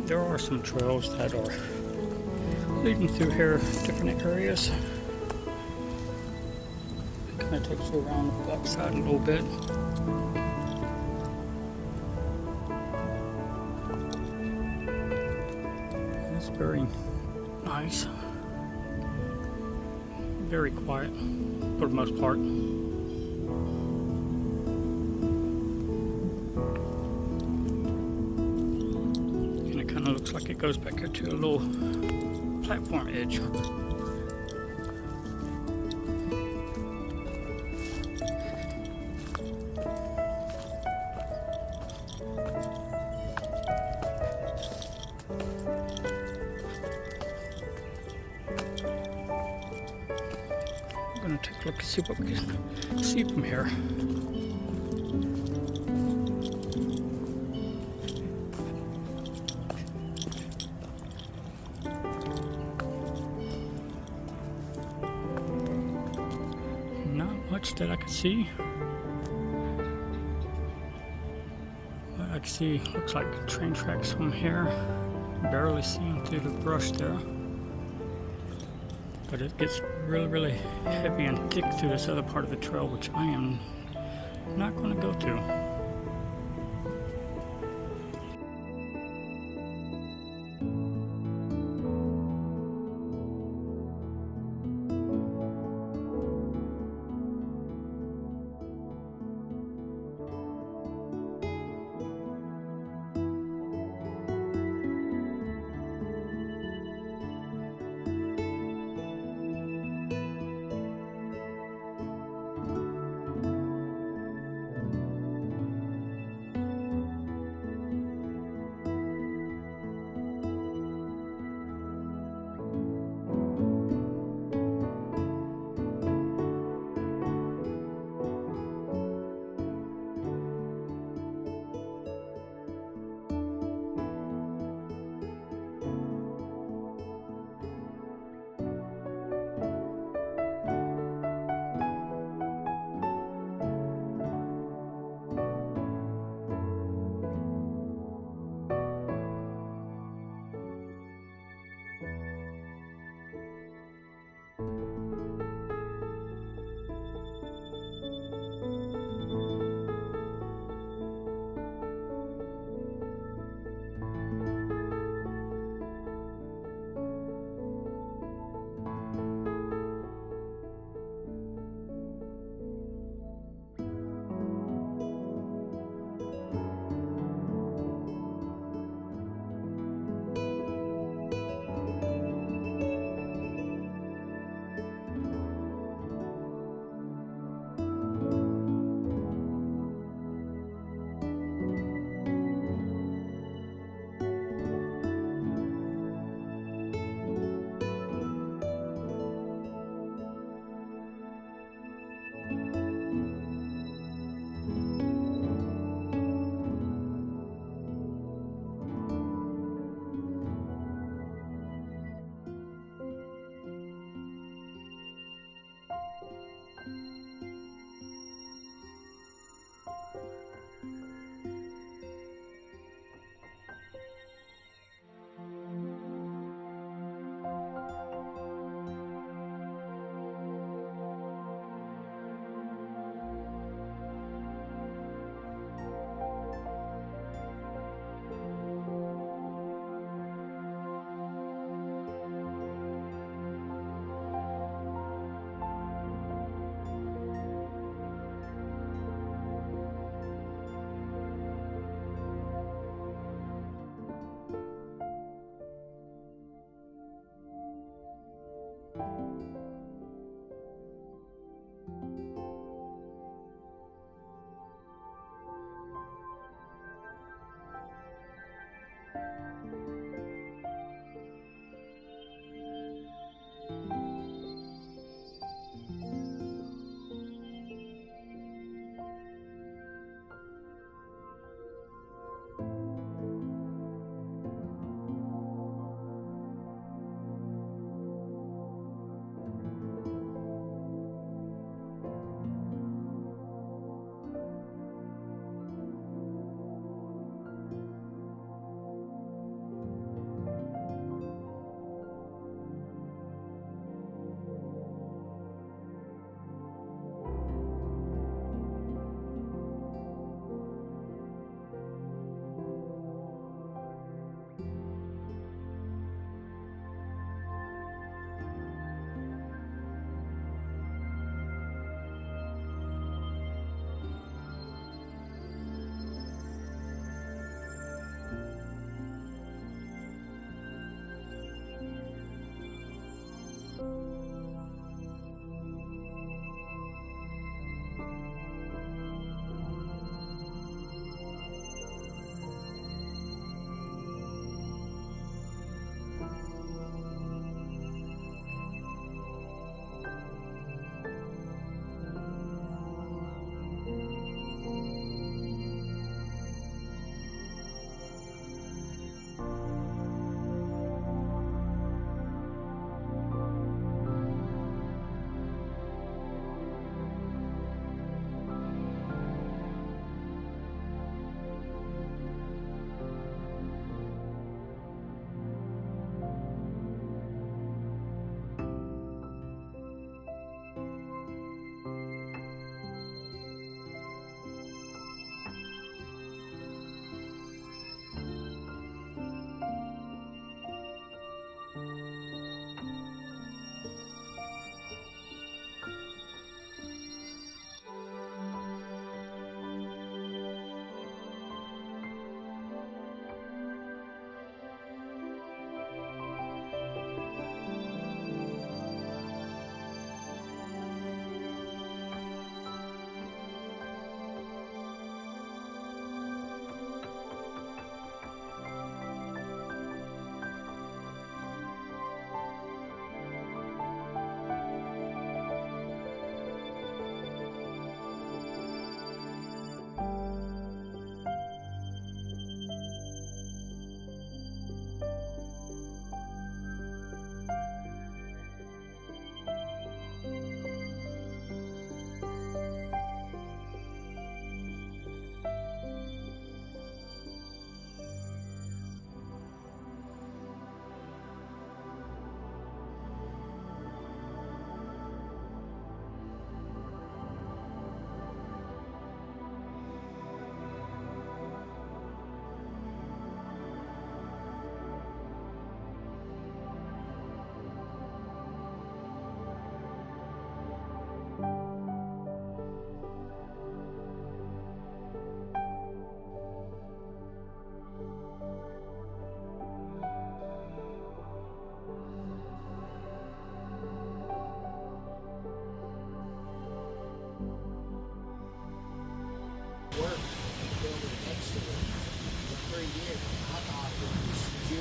there are some trails that are leading through here, different areas. It kind of takes you around the backside a little bit. It's very nice, very quiet for the most part. And it kind of looks like it goes back here to a little platform edge. I'm gonna take a look and see what we can see from here. Not much that I can see. What I can see looks like train tracks from here. Barely see them through the brush there. But it gets really heavy and thick through this other part of the trail, which I am not going to go to.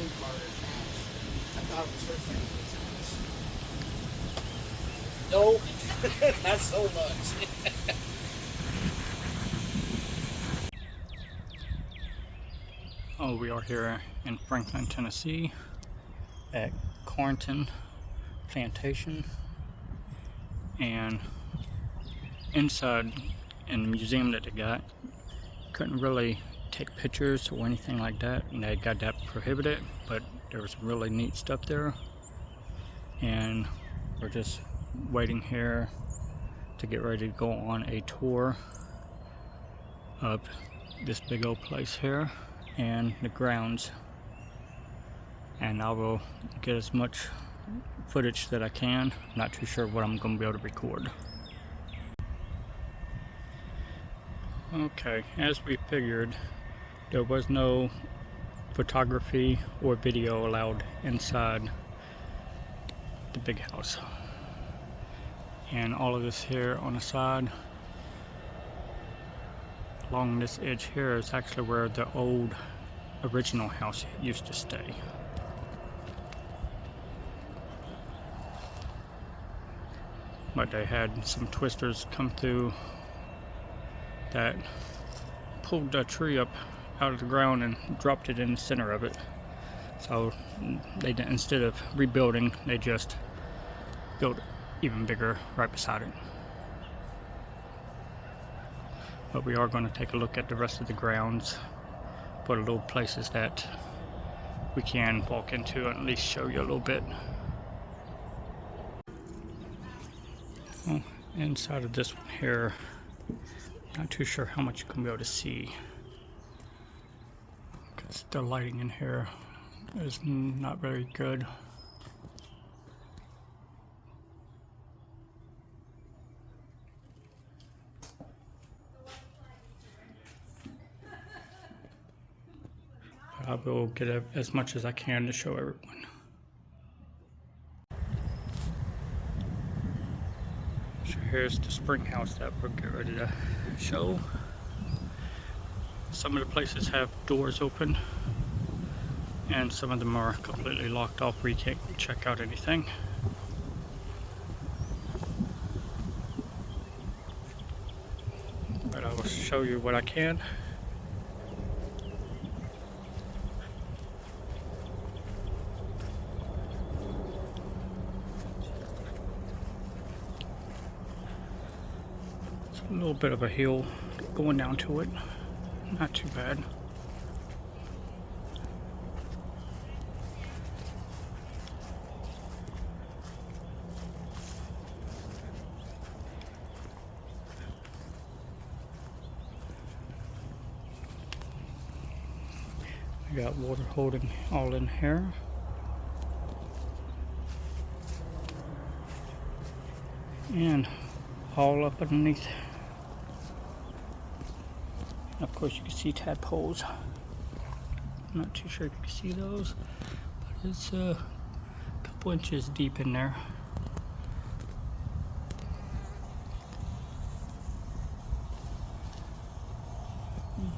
grandfather's house. I thought it was her family's house. No, not so much. Oh, we are here in Franklin, Tennessee at Corrington Plantation, and inside in the museum that they got, couldn't really take pictures or anything like that, and they got that prohibited, but there was really neat stuff there, and we're just waiting here to get ready to go on a tour of this big old place here and the grounds, and I will get as much footage that I can. Not too sure what I'm going to be able to record. Okay, as we figured, there was no photography or video allowed inside the big house, and all of this here on the side along this edge here is actually where the old original house used to stay. But they had some twisters come through that pulled the tree up out of the ground and dropped it in the center of it. So they did, instead of rebuilding, they just built even bigger right beside it. But we are going to take a look at the rest of the grounds for the little places that we can walk into and at least show you a little bit. Well, inside of this one here, not too sure how much you can be able to see, because the lighting in here is not very good. I will get as much as I can to show everyone. So here's the spring house that we're getting ready to show. Some of the places have doors open, and some of them are completely locked off where you can't check out anything. But I will show you what I can. A little bit of a hill going down to it, not too bad. We got water holding all in here. And all up underneath. Of course, you can see tadpoles. I'm not too sure if you can see those, but it's a couple inches deep in there.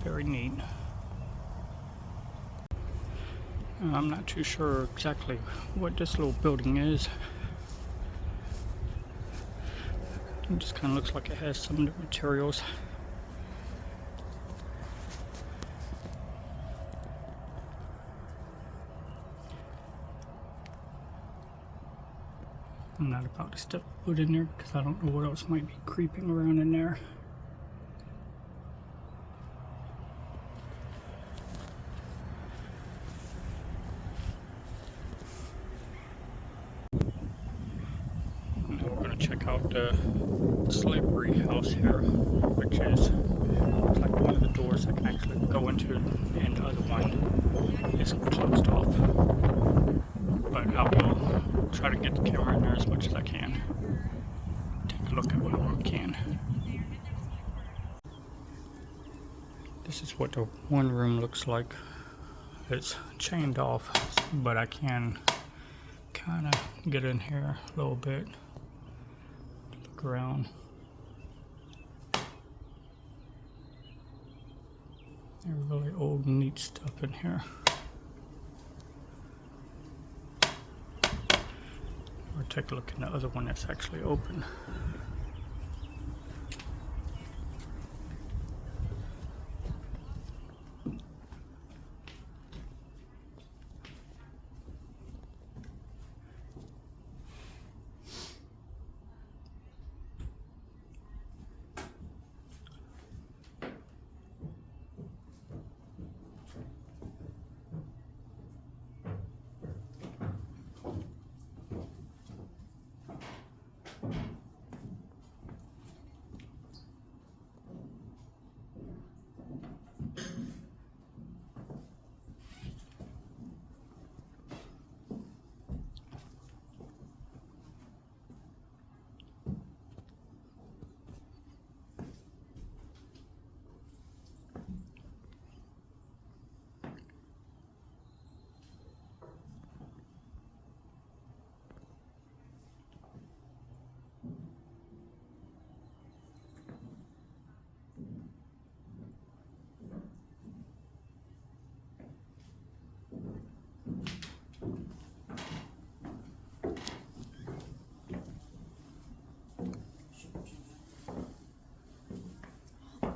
Very neat. I'm not too sure exactly what this little building is. It just kind of looks like it has some of the materials. I'm not about to step foot in there because I don't know what else might be creeping around in there. Now we're going to check out the slavery house here, which is like one of the doors I can actually go into, and the other one is closed off. But I will try to get the camera in there as much as I can. Take a look at what I can. This is what the one room looks like. It's chained off, but I can kind of get in here a little bit, look around. There's really old neat stuff in here. take a look at the other one that's actually open.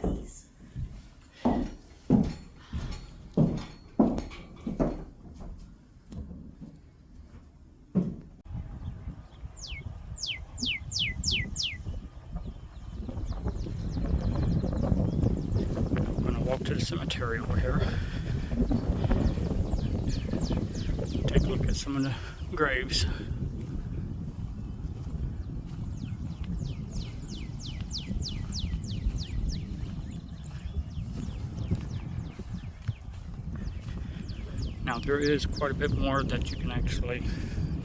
These. I'm gonna walk to the cemetery over here. Take a look at some of the graves. Now there is quite a bit more that you can actually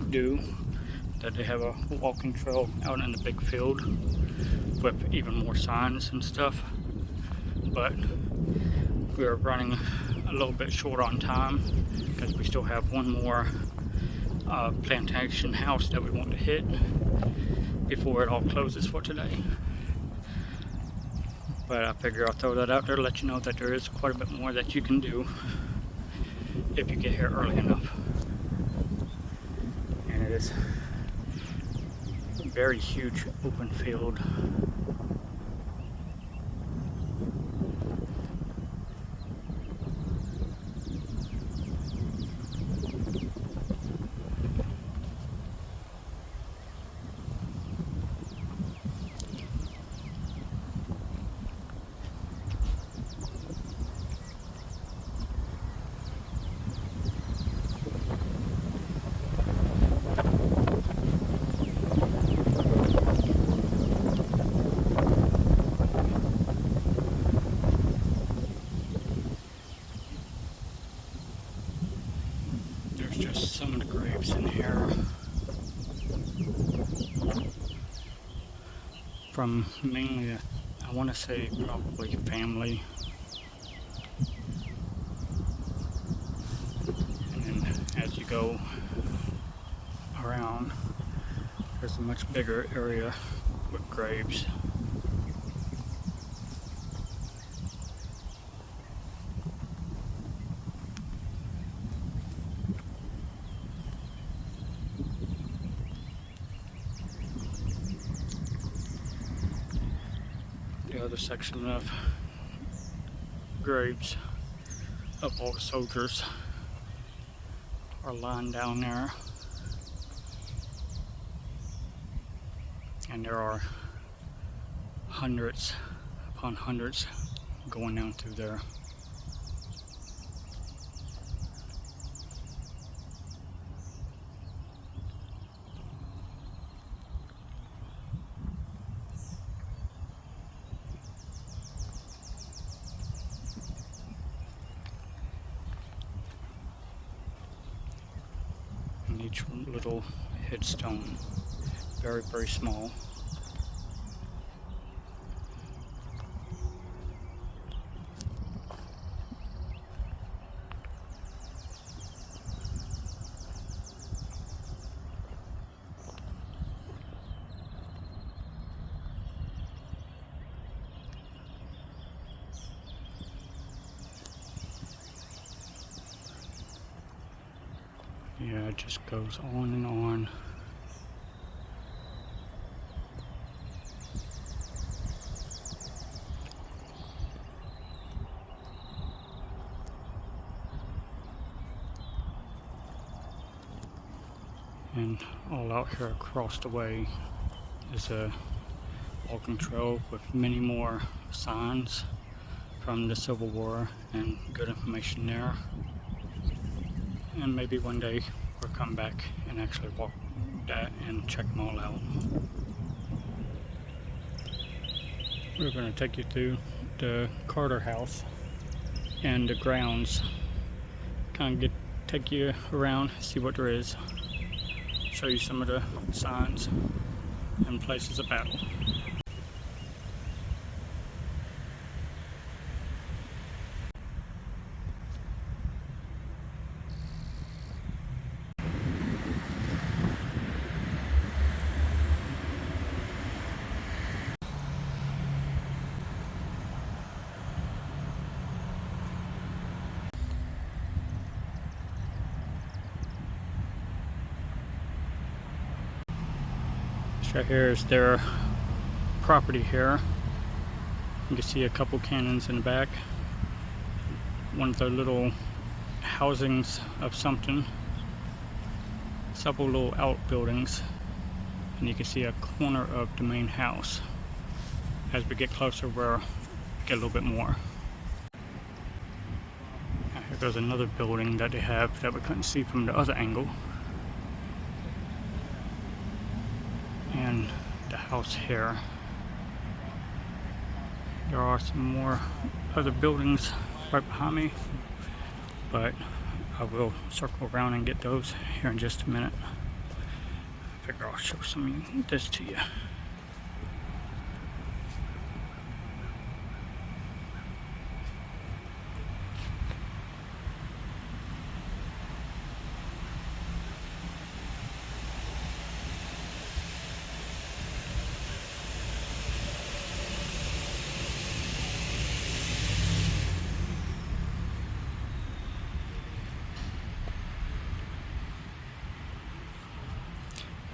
do. That they have a walking trail out in the big field with even more signs and stuff. But we are running a little bit short on time because we still have one more plantation house that we want to hit before it all closes for today. But I figure I'll throw that out there to let you know that there is quite a bit more that you can do if you get here early enough. And it is a very huge open field. Just some of the graves in here from mainly, I want to say probably family, and then as you go around there's a much bigger area with graves. The other section of graves of all the soldiers are lying down there, and there are hundreds upon hundreds going down through there. And each little headstone, very, very small. Yeah, it just goes on and on. And all out here across the way is a walking trail with many more signs from the Civil War and good information there. And maybe one day we'll come back and actually walk that and check them all out. We're going to take you through the Carter House and the grounds. Kind of take you around, see what there is. Show you some of the signs and places of battle. Right here is their property here. You can see a couple cannons in the back. One of their little housings of something. Several little outbuildings. And you can see a corner of the main house. As we get closer, we'll get a little bit more. Now here goes another building that they have that we couldn't see from the other angle. And the house here. There are some more other buildings right behind me, but I will circle around and get those here in just a minute. I figure I'll show some of this to you.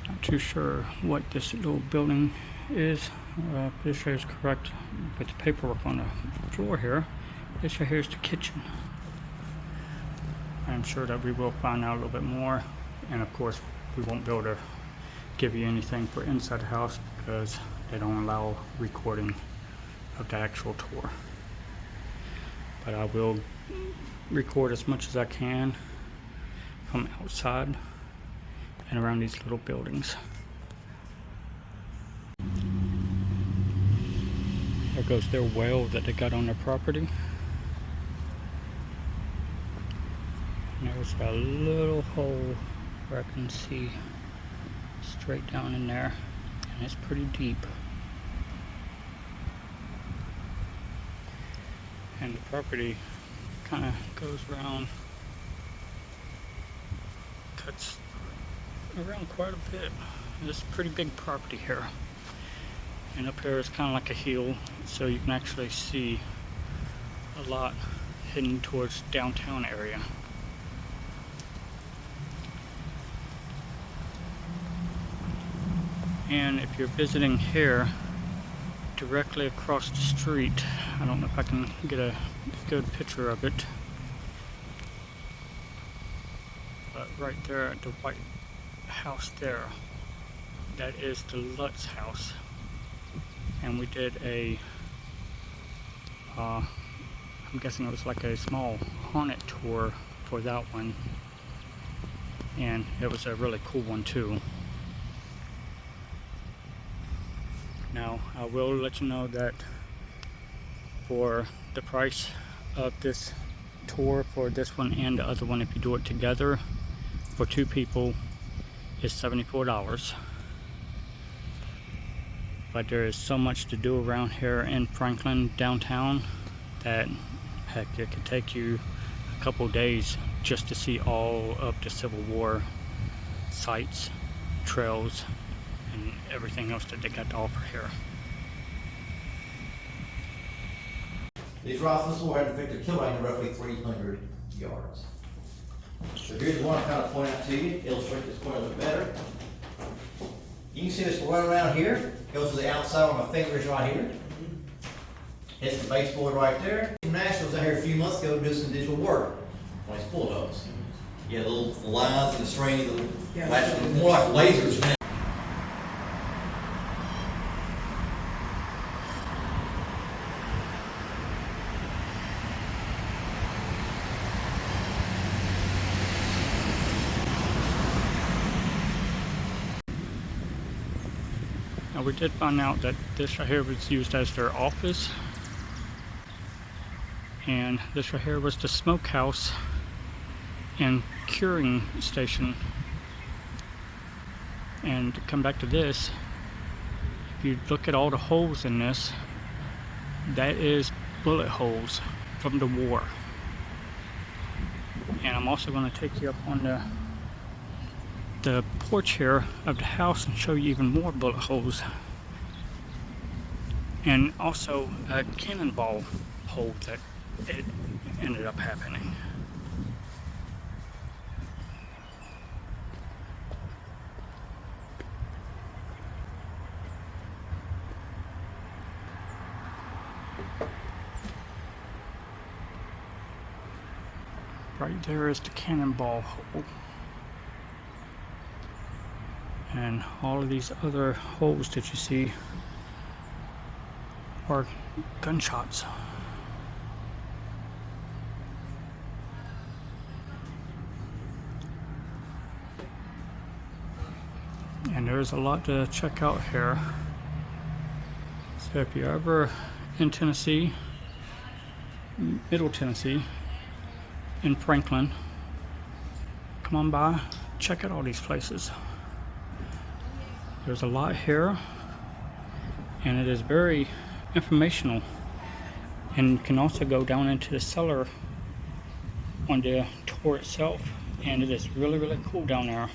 Not too sure what this little building is. Pretty sure it's correct with the paperwork on the floor here. This right here is the kitchen. I'm sure that we will find out a little bit more, and of course we won't be able to give you anything for inside the house because they don't allow recording of the actual tour. But I will record as much as I can from outside and around these little buildings. There goes their well that they got on their property. And there's a little hole where I can see straight down in there, and it's pretty deep. And the property kind of goes around, cuts around quite a bit. It's a pretty big property here. And up here is kind of like a hill, so you can actually see a lot heading towards downtown area. And if you're visiting here, directly across the street, I don't know if I can get a good picture of it, but right there at the white house there, that is the Lutz house. And we did a I'm guessing it was like a small haunted tour for that one, and it was a really cool one too. Now I will let you know that for the price of this tour, for this one and the other one, if you do it together for two people, is $74. But there is so much to do around here in Franklin downtown that heck, it could take you a couple days just to see all of the Civil War sites, trails, and everything else that they got to offer here. These rifles will have effective kill range of roughly 300 yards. So here's one I'm kind of point out to you, illustrate this point a little better. You can see this one around here, goes to the outside where my finger is right here. Hits the baseboard right there. Nationals out here a few months ago to do some digital work on these bulldogs. Yeah, the little lines and the string, the little, Yeah. actually more like lasers now. Now we did find out that this right here was used as their office, and this right here was the smokehouse and curing station. And to come back to this, if you look at all the holes in this, that is bullet holes from the war. And I'm also going to take you up on the porch here of the house and show you even more bullet holes, and also a cannonball hole that it ended up happening. Right there is the cannonball hole. And all of these other holes that you see are gunshots. And there's a lot to check out here. So if you're ever in Tennessee, Middle Tennessee, in Franklin, come on by, check out all these places. There's a lot here, and it is very informational. And you can also go down into the cellar on the tour itself, and it is really, really cool down there.